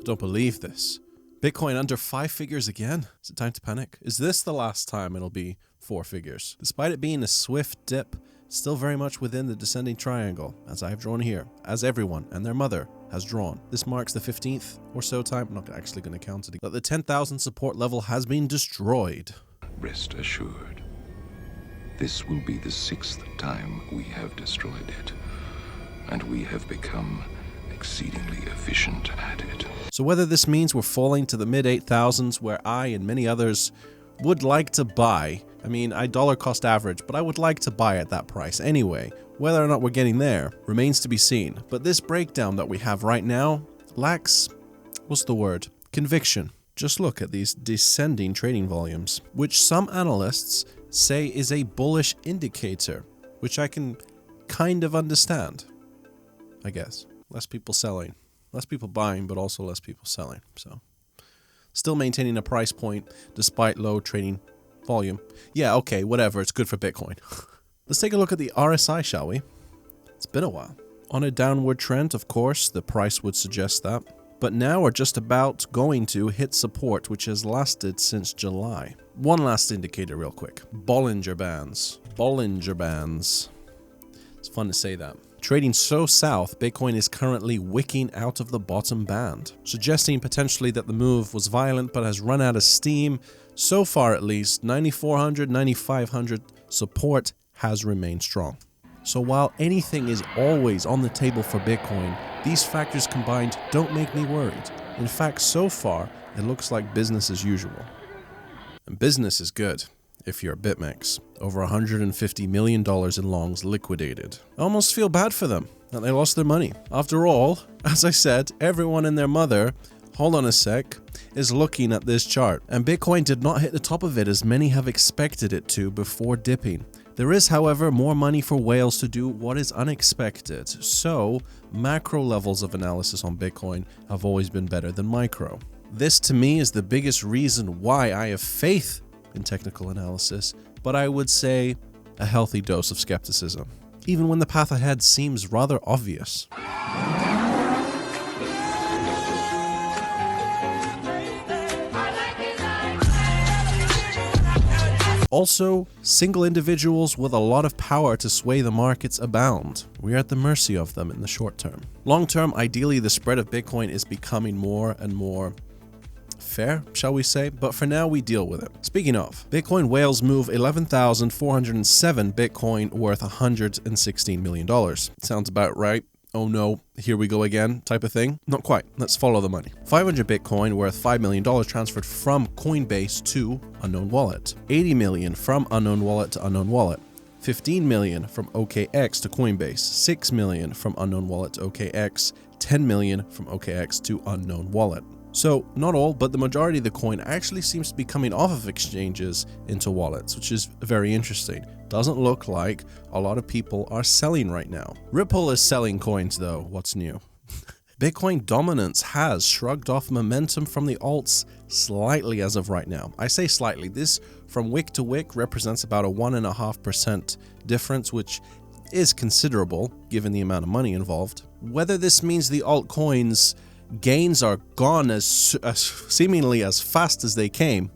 Don't believe this. Bitcoin under 5 figures again? Is it time to panic? Is this the last time it'll be 4 figures? Despite it being a swift dip, still very much within the descending triangle, as I've drawn here, as everyone and their mother has drawn. This marks the 15th or so time, I'm not actually going to count it, that the 10,000 support level has been destroyed. Rest assured, this will be the 6th time we have destroyed it, and we have become exceedingly efficient at it. So whether this means we're falling to the mid-8,000s where I and many others would like to buy, I mean, I dollar cost average, but I would like to buy at that price anyway. Whether or not we're getting there remains to be seen. But this breakdown that we have right now lacks, what's the word? Conviction. Just look at these descending trading volumes, which some analysts say is a bullish indicator, which I can kind of understand, I guess. Less people selling, less people buying, but also less people selling. So still maintaining a price point despite low trading volume. Yeah, okay, whatever. It's good for Bitcoin. Let's take a look at the RSI, shall we? It's been a while. On a downward trend, of course, the price would suggest that. But now we're just about going to hit support, which has lasted since July. One last indicator real quick. Bollinger Bands. Bollinger Bands. It's fun to say that. Trading so south, Bitcoin is currently wicking out of the bottom band, suggesting potentially that the move was violent but has run out of steam. So far at least, 9,400, 9,500 support has remained strong. So while anything is always on the table for Bitcoin, these factors combined don't make me worried. In fact, so far, it looks like business as usual. And business is good. If you're BitMEX, over $150 million in longs liquidated. I almost feel bad for them that they lost their money. After all, as I said, everyone and their mother, hold on a sec, is looking at this chart. And Bitcoin did not hit the top of it as many have expected it to before dipping. There is, however, more money for whales to do what is unexpected. So, macro levels of analysis on Bitcoin have always been better than micro. This to me is the biggest reason why I have faith in technical analysis, but I would say a healthy dose of skepticism, even when the path ahead seems rather obvious. Also, single individuals with a lot of power to sway the markets abound. We are at the mercy of them in the short term. Long term, ideally, the spread of Bitcoin is becoming more and more fair, shall we say, but for now we deal with it. Speaking of, Bitcoin whales move 11,407 Bitcoin worth $116 million. Sounds about right. Oh no, here we go again type of thing? Not quite. Let's follow the money. 500 Bitcoin worth $5 million transferred from Coinbase to Unknown Wallet. 80 million from Unknown Wallet to Unknown Wallet. 15 million from OKX to Coinbase. 6 million from Unknown Wallet to OKX. 10 million from OKX to Unknown Wallet. So, not all, but the majority of the coin actually seems to be coming off of exchanges into wallets, which is very interesting. Doesn't look like a lot of people are selling right now. Ripple is selling coins though, what's new? Bitcoin dominance has shrugged off momentum from the alts slightly as of right now. I say slightly, this from wick to wick represents about a 1.5% difference, which is considerable given the amount of money involved. Whether this means the altcoins gains are gone as seemingly as fast as they came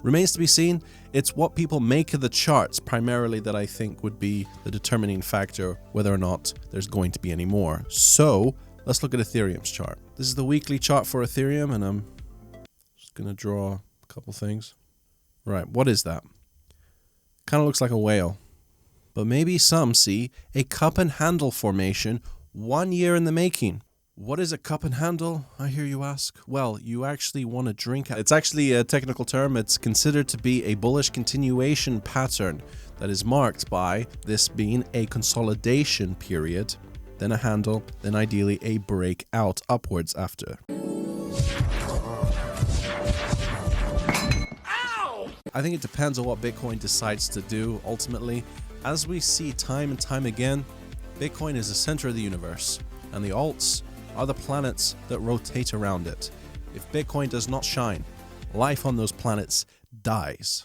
remains to be seen. It's what people make of the charts primarily that I think would be the determining factor whether or not there's going to be any more. So let's look at Ethereum's chart. This is the weekly chart for Ethereum, and I'm just going to draw a couple things. Right, what is that? Kind of looks like a whale. But maybe some see a cup and handle formation 1 year in the making. What is a cup and handle, I hear you ask? Well, you actually want to drink. It's actually a technical term. It's considered to be a bullish continuation pattern that is marked by this being a consolidation period, then a handle, then ideally a breakout upwards after. Ow! I think it depends on what Bitcoin decides to do ultimately. As we see time and time again, Bitcoin is the center of the universe, and the alts are the planets that rotate around it. If Bitcoin does not shine, life on those planets dies.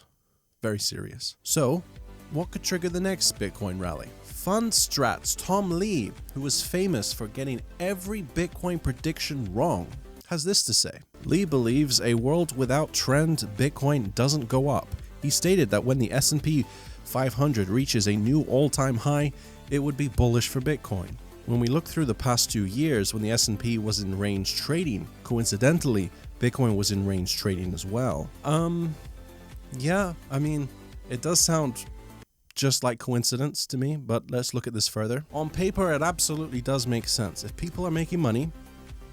Very serious. So, what could trigger the next Bitcoin rally? Fundstrat's Tom Lee, who was famous for getting every Bitcoin prediction wrong, has this to say. Lee believes a world without trend, Bitcoin doesn't go up. He stated that when the S&P 500 reaches a new all-time high, it would be bullish for Bitcoin. When we look through the past 2 years when the S&P was in range trading, coincidentally, Bitcoin was in range trading as well. Yeah, I mean, it does sound just like coincidence to me, but let's look at this further. On paper, it absolutely does make sense. If people are making money,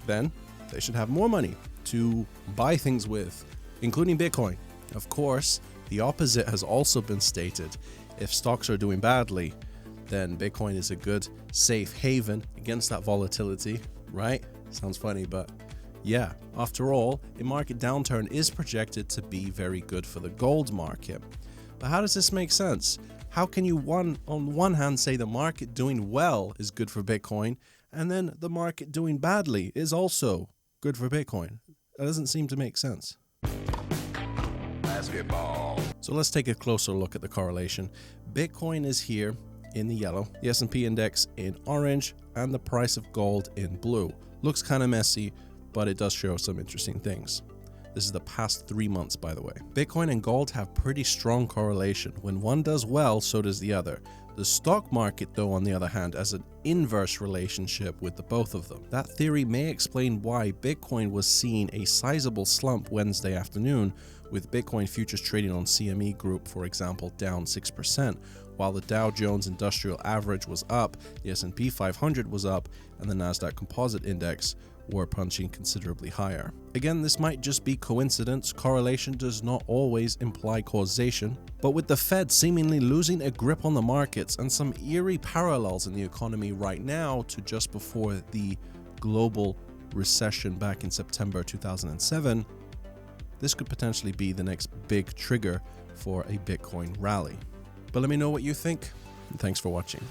then they should have more money to buy things with, including Bitcoin. Of course, the opposite has also been stated. If stocks are doing badly, then Bitcoin is a good, safe haven against that volatility, right? Sounds funny, but yeah. After all, a market downturn is projected to be very good for the gold market. But how does this make sense? How can you on one hand say the market doing well is good for Bitcoin, and then the market doing badly is also good for Bitcoin? That doesn't seem to make sense. Basketball. So let's take a closer look at the correlation. Bitcoin is here in the yellow, the S&P index in orange, and the price of gold in blue. Looks kind of messy, but it does show some interesting things. This is the past 3 months, by the way. Bitcoin and gold have pretty strong correlation. When one does well, so does the other. The stock market, though, on the other hand, has an inverse relationship with the both of them. That theory may explain why Bitcoin was seeing a sizable slump Wednesday afternoon, with Bitcoin futures trading on CME Group, for example, down 6%, while the Dow Jones Industrial Average was up, the S&P 500 was up, and the Nasdaq Composite Index were punching considerably higher. Again, this might just be coincidence. Correlation does not always imply causation. But with the Fed seemingly losing a grip on the markets and some eerie parallels in the economy right now to just before the global recession back in September 2007, this could potentially be the next big trigger for a Bitcoin rally. But let me know what you think, and thanks for watching.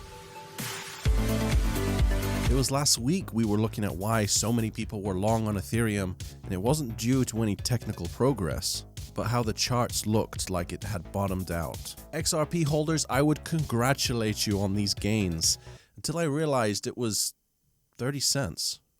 It was last week we were looking at why so many people were long on Ethereum, and it wasn't due to any technical progress, but how the charts looked like it had bottomed out. XRP holders, I would congratulate you on these gains, until I realized it was 30 cents.